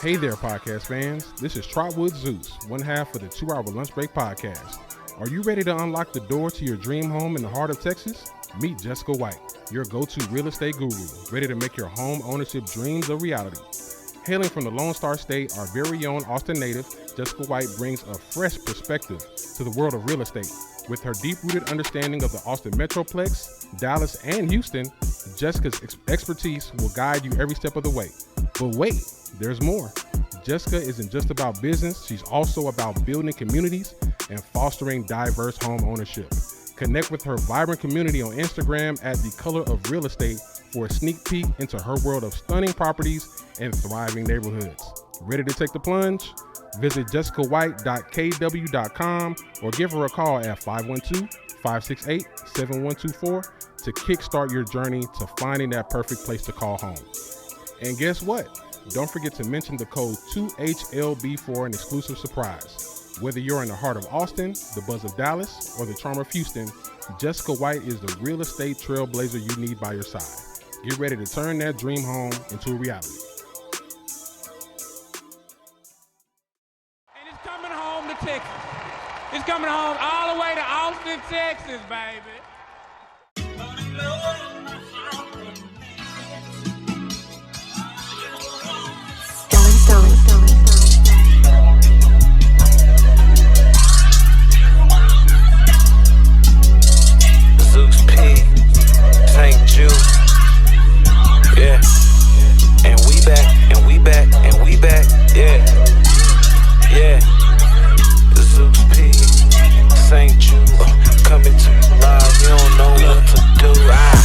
Hey there, podcast fans. This is Trotwood Zeus, one half of the 2 Hour Lunch Break podcast. Are you ready to unlock the door to your dream home in the heart of Texas? Meet Jessica White, your go-to real estate guru, ready to make your home ownership dreams a reality. Hailing from the Lone Star State, our very own Austin native, Jessica White brings a fresh perspective to the world of real estate. With her deep-rooted understanding of the Austin Metroplex, Dallas, and Houston, Jessica's expertise will guide you every step of the way. But wait, there's more. Jessica isn't just about business, she's also about building communities and fostering diverse home ownership. Connect with her vibrant community on Instagram at The Color of Real Estate for a sneak peek into her world of stunning properties and thriving neighborhoods. Ready to take the plunge? Visit jessicawhite.kw.com or give her a call at 512-568-7124 to kickstart your journey to finding that perfect place to call home. And guess what? Don't forget to mention the code 2HLB for an exclusive surprise. Whether you're in the heart of Austin, the buzz of Dallas, or the charm of Houston, Jessica White is the real estate trailblazer you need by your side. Get ready to turn that dream home into a reality. And it's coming home to Texas. It's coming home all the way to Austin, Texas, baby. Yeah, and we back, and we back, and we back, yeah, yeah. Zeus P, St. Jude, coming to you live, you don't know what to do.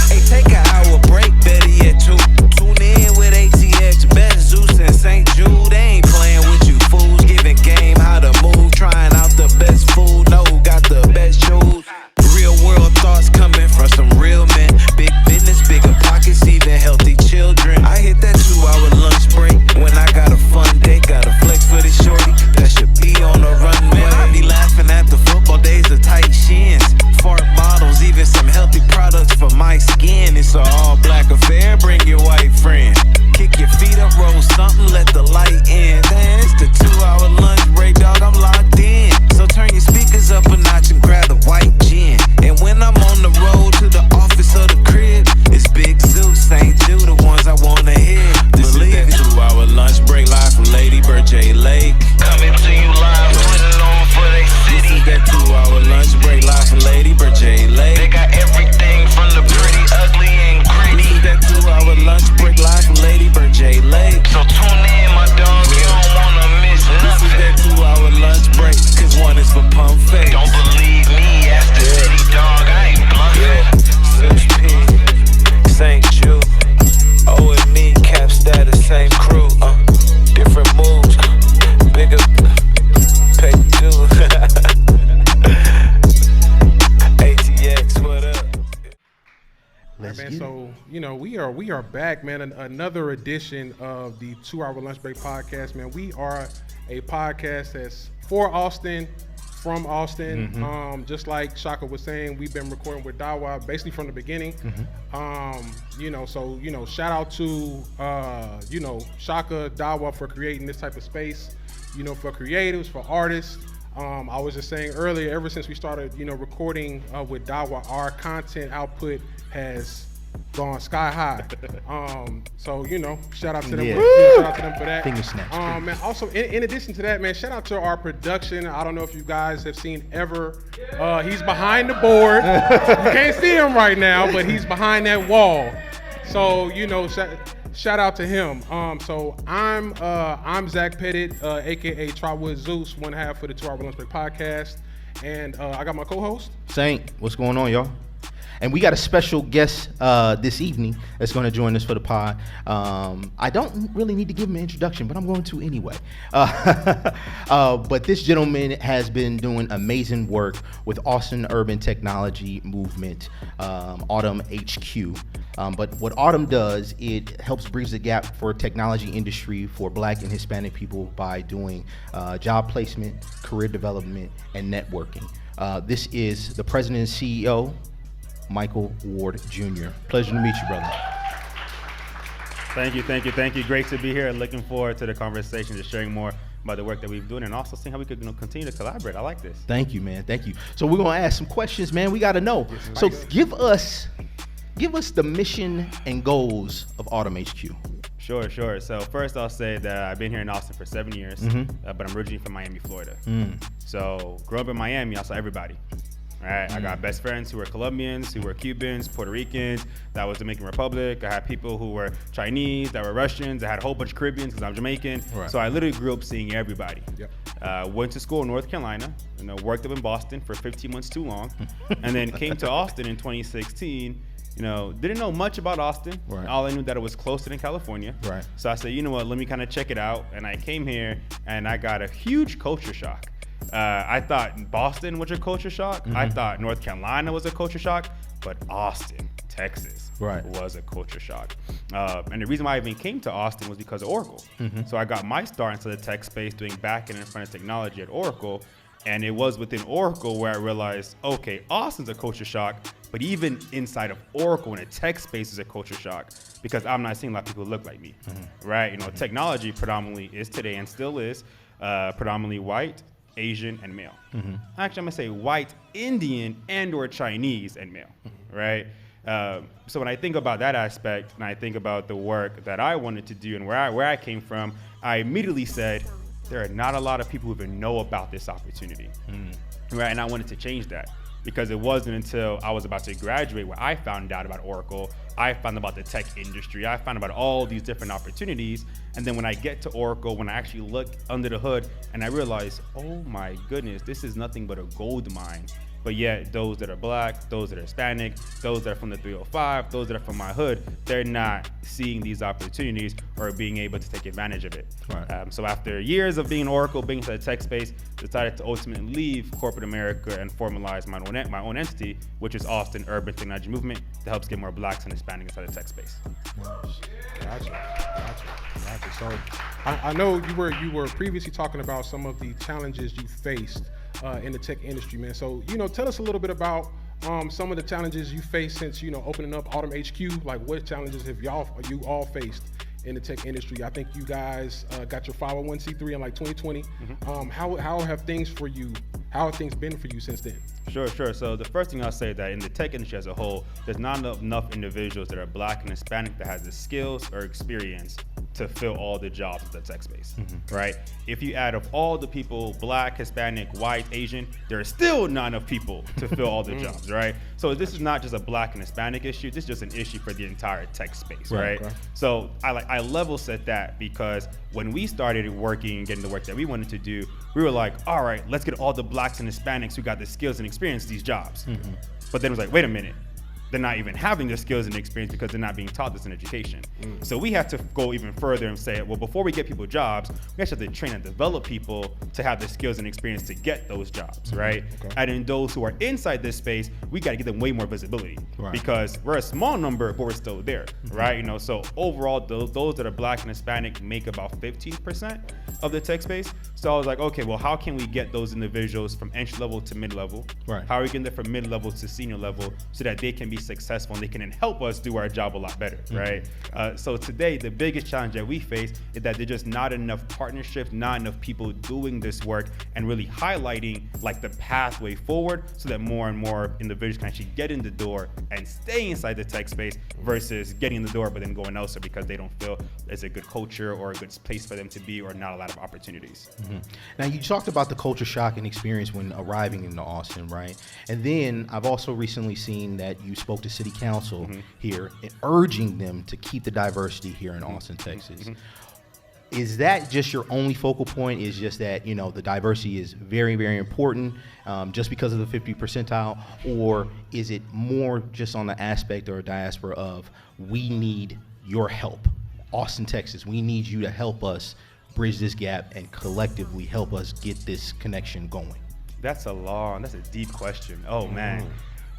Hey, take an hour break, better yet two. Tune in with ATX, best Zeus and St. Jude. They ain't playing with you fools, giving game how to move, trying out the best food, no, got the best shoes. Real world thoughts coming from some real men, big business, bigger pockets, even healthy children. I hit that 2-hour lunch break when I got a fun day. Got a flex for this shorty that should be on the runway. I be laughing at the football days of tight shins, fart bottles, even some healthy products for my skin. It's an all black affair, bring your white friend. Kick your feet up, roll something, let the light in. Man, it's the 2-hour lunch break, dog, I'm locked in. So turn your speakers up a notch and grab the white gin. And when I'm on the road to the office or the crib, it's Big Zeus, St. Jude, the ones I wanna hear. This is that 2-hour lunch break live from Lady Bird J Lake. Coming to you live, put it on for they city. This is that 2-hour lunch break live from Lady Bird J Lake. They got everything from the pretty, ugly, and gritty. This is that 2-hour lunch break live from Lady Bird J Lake. So tune in, my dog, you don't wanna miss nothing. This is that 2-hour lunch break, cause one is for pump face. Don't believe me, ask the city dog, I ain't bluffing. Zeus P, St. Jude, O and me, cap status, same crew, different moves, bigger pay dues. ATX, what up? Right, man, so we are back, man. Another edition of the 2-Hour Lunch Break podcast, man. We are a podcast that's for Austin, from Austin. Just like Shaka was saying, we've been recording with Dawa basically from the beginning. Shout out to Shaka, Dawa for creating this type of space, for creatives, for artists. I was just saying earlier, ever since we started, recording with Dawa, our content output has gone sky high. Shout out to them. Shout out to them for that. Finger snaps. Man, also in addition to that, man, shout out to our production. I don't know if you guys have seen Ever. He's behind the board. You can't see him right now, but he's behind that wall. So shout out to him. So I'm Zach Pettit, aka Trotwood Zeus, one half for the 2-Hour Lunch Break podcast, and I got my co-host Saint. What's going on, y'all? And we got a special guest this evening that's going to join us for the pod. I don't really need to give him an introduction, but I'm going to anyway. But this gentleman has been doing amazing work with Austin Urban Technology Movement, Autumn HQ. But what Autumn does, it helps bridge the gap for technology industry for Black and Hispanic people by doing job placement, career development, and networking. This is the president and CEO, Micheal Ward Jr. Pleasure to meet you, brother. Thank you. Great to be here. Looking forward to the conversation, just sharing more about the work that we've done and also seeing how we could continue to collaborate. I like this. Thank you, man. Thank you. So we're gonna ask some questions, man. We gotta know. So give us the mission and goals of Autumn HQ. Sure. So first I'll say that I've been here in Austin for 7 years, but I'm originally from Miami, Florida. So growing up in Miami, I saw everybody. Right, I got best friends who were Colombians, who were Cubans, Puerto Ricans. That was Dominican Republic. I had people who were Chinese, that were Russians. I had a whole bunch of Caribbeans because I'm Jamaican. Right. So I literally grew up seeing everybody. Yep. Went to school in North Carolina, worked up in Boston for 15 months too long, and then came to Austin in 2016. Didn't know much about Austin. Right. All I knew that it was closer than California. Right. So I said, you know what, let me kind of check it out. And I came here and I got a huge culture shock. I thought Boston was a culture shock. I thought North Carolina was a culture shock, but Austin, Texas was a culture shock. And the reason why I even came to Austin was because of Oracle. So I got my start into the tech space doing back-end and front-end technology at Oracle. And it was within Oracle where I realized, okay, Austin's a culture shock, but even inside of Oracle in a tech space is a culture shock because I'm not seeing a lot of people who look like me, right? Technology predominantly is today and still is predominantly white, Asian, and male. Actually, I'm gonna say white, Indian, and or Chinese and male, right? So when I think about that aspect and I think about the work that I wanted to do and where I came from, I immediately said, there are not a lot of people who even know about this opportunity, right? And I wanted to change that because it wasn't until I was about to graduate where I found out about Oracle, I found about the tech industry, I found about all these different opportunities. And then when I get to Oracle, when I actually look under the hood and I realize, oh my goodness, this is nothing but a gold mine. But yet those that are black, those that are Hispanic, those that are from the 305, those that are from my hood, they're not seeing these opportunities or being able to take advantage of it. Right. So after years of being in Oracle, being inside the tech space, decided to ultimately leave corporate America and formalize my own entity, which is Austin Urban Technology Movement, that helps get more blacks and Hispanics inside the tech space. Gotcha. So I know you were previously talking about some of the challenges you faced in the tech industry, man. So, tell us a little bit about some of the challenges you faced since, opening up Autumn HQ. Like, what challenges have you all faced in the tech industry? I think you guys got your 501c3 in like 2020. How have things been for you since then? Sure. So the first thing I'll say that in the tech industry as a whole, there's not enough individuals that are black and Hispanic that has the skills or experience to fill all the jobs in the tech space, right? If you add up all the people, black, Hispanic, white, Asian, there are still not enough people to fill all the jobs, right? So this is not just a black and Hispanic issue, this is just an issue for the entire tech space, right? So I level set that because when we started working and getting the work that we wanted to do, we were like, all right, let's get all the blacks and Hispanics who got the skills and experience these jobs. But then it was like, wait a minute, they're not even having the skills and experience because they're not being taught this in education. So we had to go even further and say, well, before we get people jobs, we actually have to train and develop people to have the skills and experience to get those jobs, right? And in those who are inside this space, we got to give them way more visibility because we're a small number, but we're still there, right? So overall, those that are black and Hispanic make about 15% of the tech space. So I was like, okay, well, how can we get those individuals from entry level to mid level? How are we getting them from mid level to senior level so that they can be successful and they can help us do our job a lot better, right? So today, the biggest challenge that we face is that there's just not enough partnerships, not enough people doing this work and really highlighting like the pathway forward so that more and more individuals can actually get in the door and stay inside the tech space versus getting in the door but then going elsewhere because they don't feel it's a good culture or a good place for them to be or not a lot of opportunities. Now, you talked about the culture shock and experience when arriving into Austin, right? And then I've also recently seen that you spoke to City Council here, urging them to keep the diversity here in Austin, Texas. Is that just your only focal point? Is just that, the diversity is very, very important just because of the 50 percentile? Or is it more just on the aspect or diaspora of we need your help? Austin, Texas, we need you to help us bridge this gap and collectively help us get this connection going? That's a deep question. Oh, man.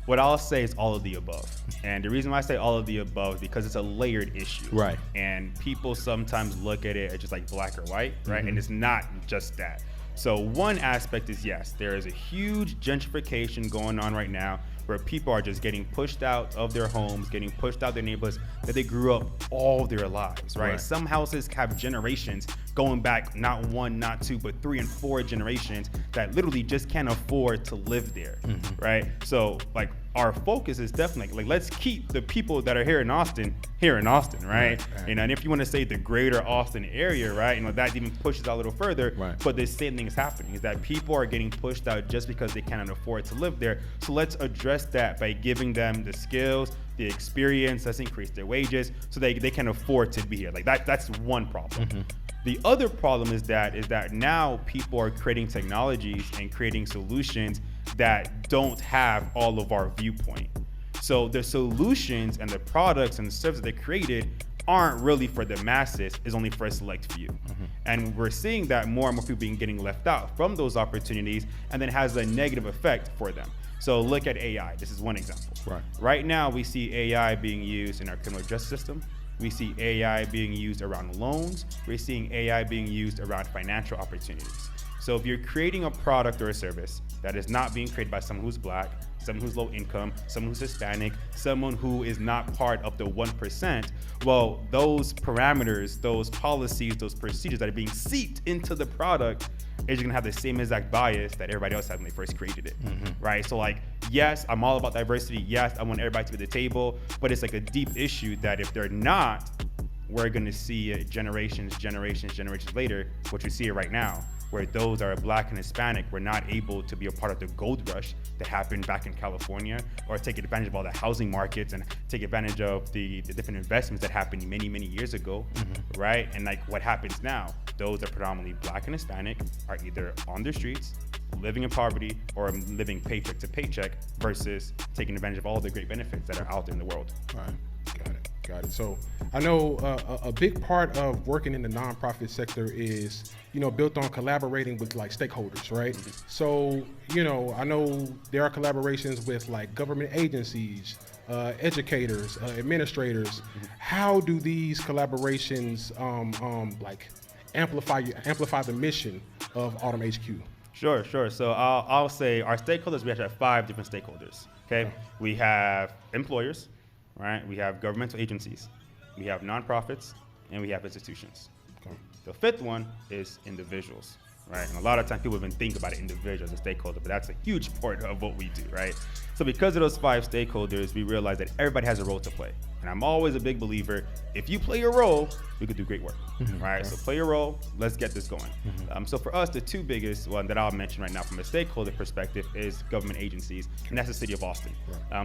What I'll say is all of the above. And the reason why I say all of the above is because it's a layered issue. Right. And people sometimes look at it as just like black or white, right? And it's not just that. So one aspect is, yes, there is a huge gentrification going on right now where people are just getting pushed out of their homes, getting pushed out their neighborhoods that they grew up all their lives, right? Some houses have generations going back not 1, not 2, but 3 and 4 generations that literally just can't afford to live there, right? So like our focus is definitely like, let's keep the people that are here in Austin, right? You know, and if you want to say the greater Austin area, right, you know, that even pushes out a little further, but the same thing is happening, is that people are getting pushed out just because they cannot afford to live there. So let's address that by giving them the skills, the experience, let's increase their wages so they can afford to be here. Like that's one problem. The other problem is that now people are creating technologies and creating solutions that don't have all of our viewpoint. So the solutions and the products and the services they created aren't really for the masses, it's only for a select few. And we're seeing that more and more people getting left out from those opportunities, and then has a negative effect for them. So look at AI. This is one example. Right now, we see AI being used in our criminal justice system. We see AI being used around loans. We're seeing AI being used around financial opportunities. So if you're creating a product or a service that is not being created by someone who's Black, someone who's low income, someone who's Hispanic, someone who is not part of the 1%, well, those parameters, those policies, those procedures that are being seeped into the product is gonna have the same exact bias that everybody else had when they first created it, right? So like, yes, I'm all about diversity. Yes, I want everybody to be at the table, but it's like a deep issue that if they're not, we're gonna see it generations later, which we see it right now, where those that are Black and Hispanic were not able to be a part of the gold rush that happened back in California, or take advantage of all the housing markets and take advantage of the different investments that happened many years ago, right? And like what happens now, those that are predominantly Black and Hispanic are either on the streets, living in poverty, or living paycheck to paycheck, versus taking advantage of all the great benefits that are out there in the world. All right, got it. So I know a big part of working in the nonprofit sector is, you know, built on collaborating with like stakeholders, right? So, you know, I know there are collaborations with like government agencies, educators, administrators. How do these collaborations like amplify the mission of Autumn HQ? Sure. So I'll say our stakeholders, we actually have 5 different stakeholders, okay? We have employers, right? We have governmental agencies, we have nonprofits, and we have institutions. The 5th one is individuals, right? And a lot of times people even think about individuals as a stakeholder, but that's a huge part of what we do, right? So because of those 5 stakeholders, we realize that everybody has a role to play. And I'm always a big believer, if you play your role, we could do great work, right? So play your role, let's get this going. So for us, the 2 biggest one that I'll mention right now from a stakeholder perspective is government agencies, and that's the city of Austin.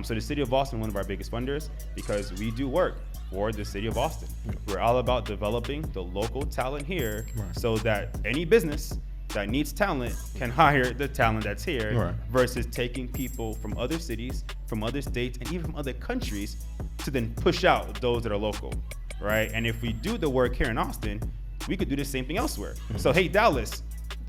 So the city of Austin is one of our biggest funders because we do work for the city of Austin. We're all about developing the local talent here so that any business that needs talent can hire the talent that's here, versus taking people from other cities, from other states, and even from other countries to then push out those that are local, right? And if we do the work here in Austin, we could do the same thing elsewhere. So hey, Dallas,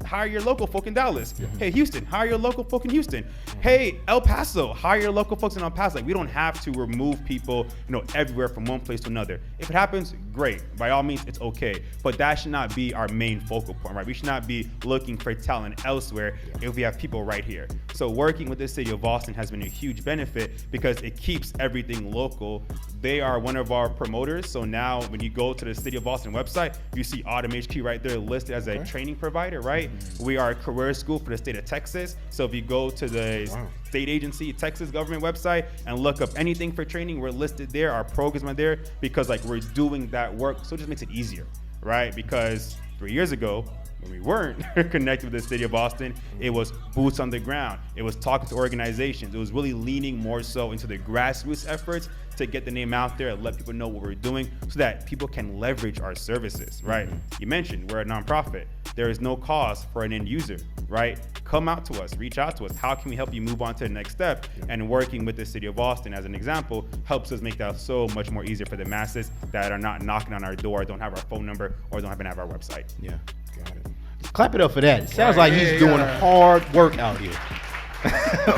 hire your local folk in Dallas. Hey, Houston, hire your local folk in Houston. Hey, El Paso, hire your local folks in El Paso. Like, we don't have to remove people, you know, everywhere from one place to another. If it happens, great. By all means, it's okay. But that should not be our main focal point, right? We should not be looking for talent elsewhere if we have people right here. So working with the city of Austin has been a huge benefit because it keeps everything local. They are one of our promoters. So now when you go to the city of Austin website, you see Autumn HQ right there listed as a training provider, right? We are a career school for the state of Texas. So if you go to the state agency, Texas government website, and look up anything for training, we're listed there. Our programs are there because like we're doing that work. So it just makes it easier, right? Because 3 years ago, when we weren't connected with the city of Austin, it was boots on the ground. It was talking to organizations. It was really leaning more so into the grassroots efforts to get the name out there and let people know what we're doing so that people can leverage our services, right? You mentioned we're a nonprofit. There is no cost for an end user, right? Come out to us, reach out to us. How can we help you move on to the next step? And working with the city of Austin as an example helps us make that so much more easier for the masses that are not knocking on our door, don't have our phone number, or don't happen to have our website. Yeah, got it. Clap it up for that. It sounds like he's doing hard work out here.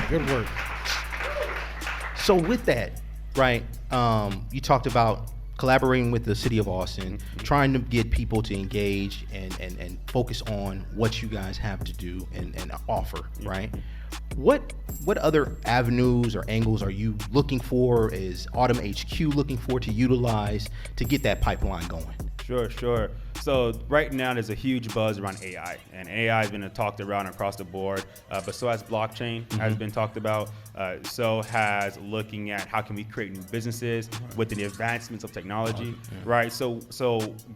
Good work. So with that, right, you talked about collaborating with the city of Austin, trying to get people to engage and focus on what you guys have to do and offer, right? What other avenues or angles are you looking for? Is Autumn HQ looking for to utilize to get that pipeline going? Sure. So right now there's a huge buzz around AI, and AI has been talked around across the board, but so has blockchain has been talked about. So has looking at how can we create new businesses with the advancements of technology, right? So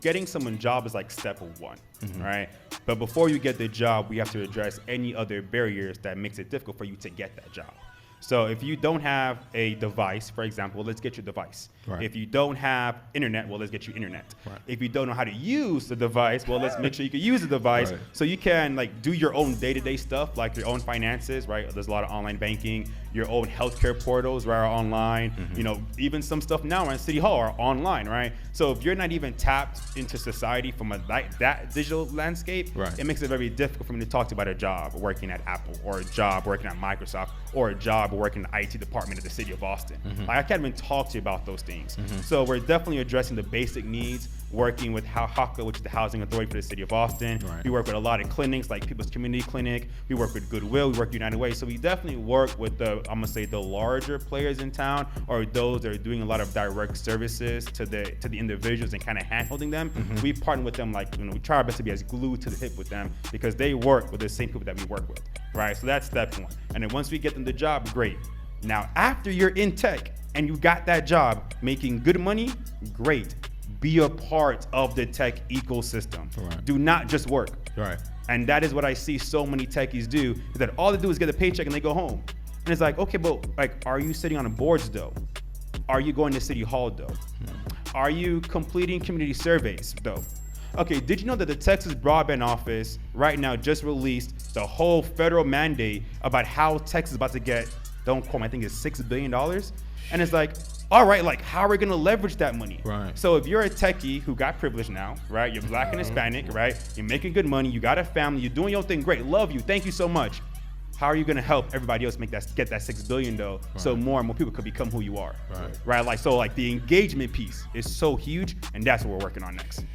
getting someone a job is like step one, right? But before you get the job, we have to address any other barriers that makes it difficult for you to get that job. So if you don't have a device, for example, let's get your device. Right. If you don't have internet, well, let's get you internet. Right. If you don't know how to use the device, well, let's make sure you can use the device so you can like do your own day-to-day stuff, like your own finances, right? There's a lot of online banking, your own healthcare portals, right, are online. You know, even some stuff now in City Hall are online, right? So if you're not even tapped into society from that digital landscape, it makes it very difficult for me to talk to you about a job working at Apple, or a job working at Microsoft, or a job working in the IT department of the city of Austin. Like, I can't even talk to you about those things. So we're definitely addressing the basic needs, working with HACA, which is the Housing Authority for the city of Austin. We work with a lot of clinics like People's Community Clinic. We work with Goodwill. We work with United Way. So we definitely work with I'm gonna say the larger players in town, or those that are doing a lot of direct services to the individuals and kind of hand-holding them. We partner with them, like, you know, we try our best to be as glued to the hip with them, because they work with the same people that we work with, right? So that's step one. And then once we get them the job, great. Now, after you're in tech and you got that job making good money, great. Be a part of the tech ecosystem. Do not just work. And that is what I see so many techies do, is that all they do is get a paycheck and they go home. And it's like, okay, but like, are you sitting on the boards though? Are you going to City Hall though? Are you completing community surveys though? Okay, did you know that the Texas Broadband Office right now just released the whole federal mandate about how Texas is about to get, don't quote me, I think it's $6 billion. And it's like, all right, like, how are we gonna leverage that money? So if you're a techie who got privilege now, right? You're Black and Hispanic, right? You're making good money, you got a family, you're doing your thing, great, love you, thank you so much. How are you gonna help everybody else get that $6 billion though, so more and more people could become who you are, right? Like, so like the engagement piece is so huge, and that's what we're working on next.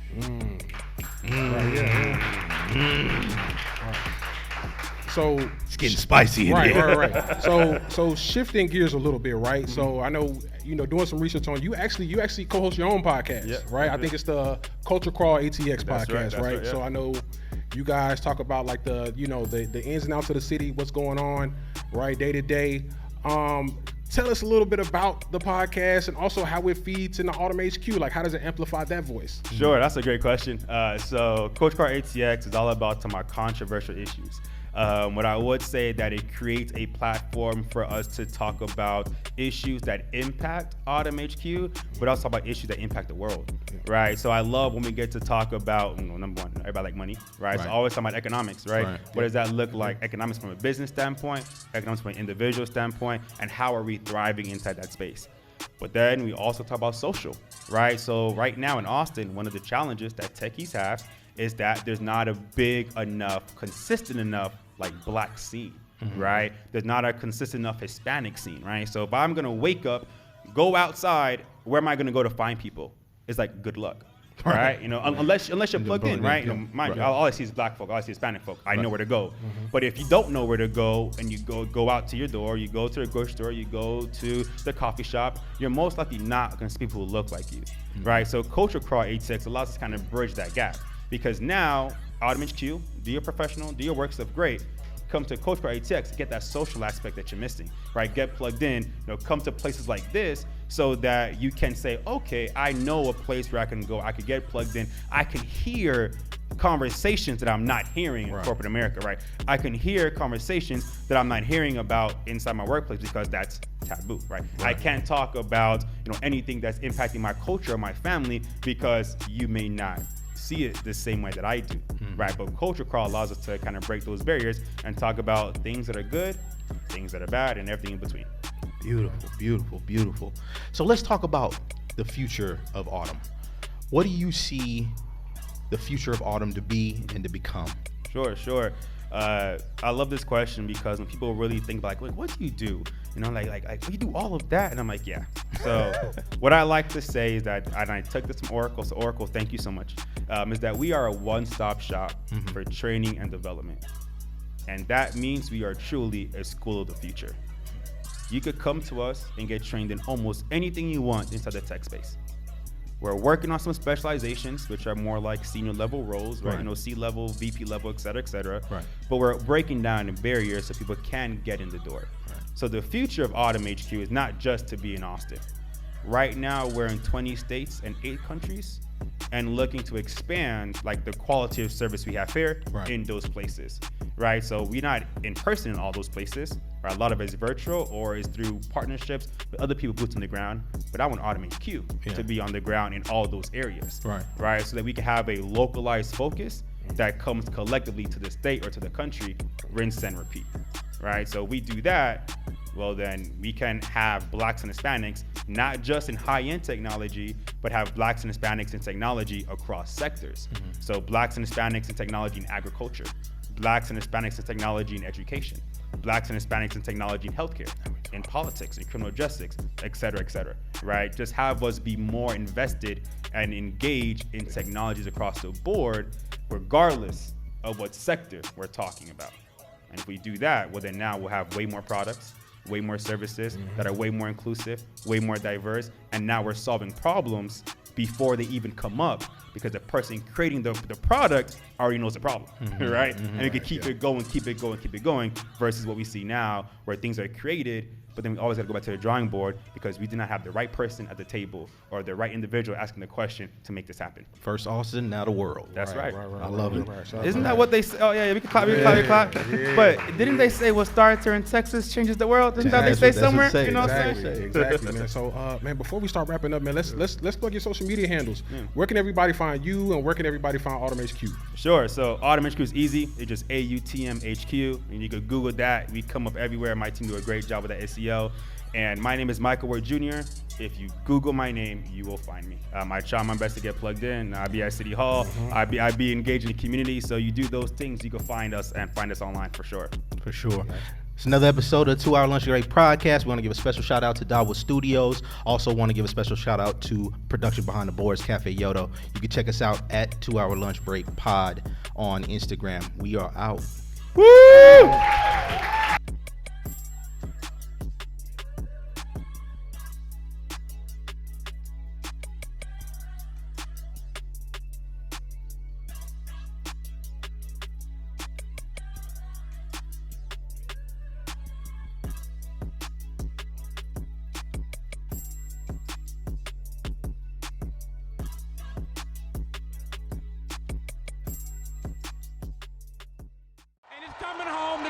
So it's getting spicy in here. Right. So shifting gears a little bit, right? So I know, you know, doing some research on you actually co-host your own podcast, right? I think it's the Culture Crawl ATX podcast, right? So I know you guys talk about like the ins and outs of the city, what's going on, right, day to day. Tell us a little bit about the podcast and also how it feeds into Autumn HQ. Like, how does it amplify that voice? Sure, that's a great question. So Culture Crawl ATX is all about some of our controversial issues. What I would say that it creates a platform for us to talk about issues that impact Autumn HQ, but also about issues that impact the world, right? So I love when we get to talk about, number one, everybody like money, right? So always talking about economics, right? What does that look like? Economics from a business standpoint, economics from an individual standpoint, and how are we thriving inside that space? But then we also talk about social, right? So right now in Austin, one of the challenges that techies have is that there's not a big enough, consistent enough, like, Black scene, right? There's not a consistent enough Hispanic scene, right? So if I'm gonna wake up, go outside, where am I gonna go to find people? It's like, good luck, right? You know, unless you're plugged in, right? You know, mind you, all I see is Black folk, all I see is Hispanic folk. I know where to go. But if you don't know where to go, and you go out to your door, you go to the grocery store, you go to the coffee shop, you're most likely not gonna see people who look like you, right? So Culture Crawl ATX allows us to kind of bridge that gap, because now Autumn HQ, do your professional, do your work stuff, great. Come to Culture Crawl ATX to get that social aspect that you're missing, right? Get plugged in, come to places like this so that you can say, okay, I know a place where I can go, I can get plugged in, I can hear conversations that I'm not hearing in corporate America, right? I can hear conversations that I'm not hearing about inside my workplace because that's taboo, right? I can't talk about, anything that's impacting my culture or my family because you may not see it the same way that I do, right? But Culture Crawl allows us to kind of break those barriers and talk about things that are good, things that are bad, and everything in between. Beautiful, beautiful, beautiful. So let's talk about the future of Autumn. What do you see the future of Autumn to be and to become? Sure. I love this question because when people really think like, what do you do? You know, like you do all of that, and I'm like, yeah. So what I like to say is that, and I took this from Oracle. So Oracle, thank you so much. Is that we are a one-stop shop for training and development, and that means we are truly a school of the future. You could come to us and get trained in almost anything you want inside the tech space. We're working on some specializations, which are more like senior level roles, right? You know, C-level, VP level, et cetera, et cetera. Right. But we're breaking down the barriers so people can get in the door. Right. So the future of Autumn HQ is not just to be in Austin. Right now, we're in 20 states and 8 countries and looking to expand like the quality of service we have here in those places, right? So we're not in person in all those places, right? A lot of it is virtual or is through partnerships with other people boots on the ground, but I want Autumn HQ to be on the ground in all those areas, right? So that we can have a localized focus that comes collectively to the state or to the country, rinse and repeat, right? So we do that, well then we can have Blacks and Hispanics, not just in high-end technology, but have Blacks and Hispanics in technology across sectors. So Blacks and Hispanics in technology in agriculture, Blacks and Hispanics in technology in education, Blacks and Hispanics in technology in healthcare, in politics, in criminal justice, et cetera, right? Just have us be more invested and engaged in technologies across the board, regardless of what sector we're talking about. And if we do that, well then now we'll have way more products, way more services that are way more inclusive, way more diverse, and now we're solving problems before they even come up because the person creating the product already knows the problem, right? And we can keep it going versus what we see now where things are created, but then we always gotta go back to the drawing board because we did not have the right person at the table or the right individual asking the question to make this happen. First Austin, now the world. That's right. I love it. Isn't that what they say? Oh yeah, we can clap, Yeah. But didn't they say what starts here in Texas changes the world? Isn't that what they say somewhere? You know what I'm saying? Exactly, man. So, man, before we start wrapping up, man, let's plug your social media handles. Where can everybody find you, and where can everybody find Autumn HQ? Sure. So Autumn HQ is easy. It's just AUTM HQ, and you could Google that. We come up everywhere. My team do a great job with that SEO. And my name is Micheal Ward Jr. If you Google my name, you will find me. I try my best to get plugged in. I be at City Hall. I be engaged in the community. So you do those things, you can find us and find us online for sure. For sure. It's another episode of 2 Hour Lunch Break Podcast. We want to give a special shout out to Dogwood Studios. Also want to give a special shout out to Production Behind the Boards, Cafe Yodo. You can check us out at 2 Hour Lunch Break Pod on Instagram. We are out. Woo!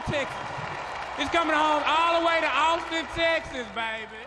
Texas. It's coming home all the way to Austin, Texas, baby.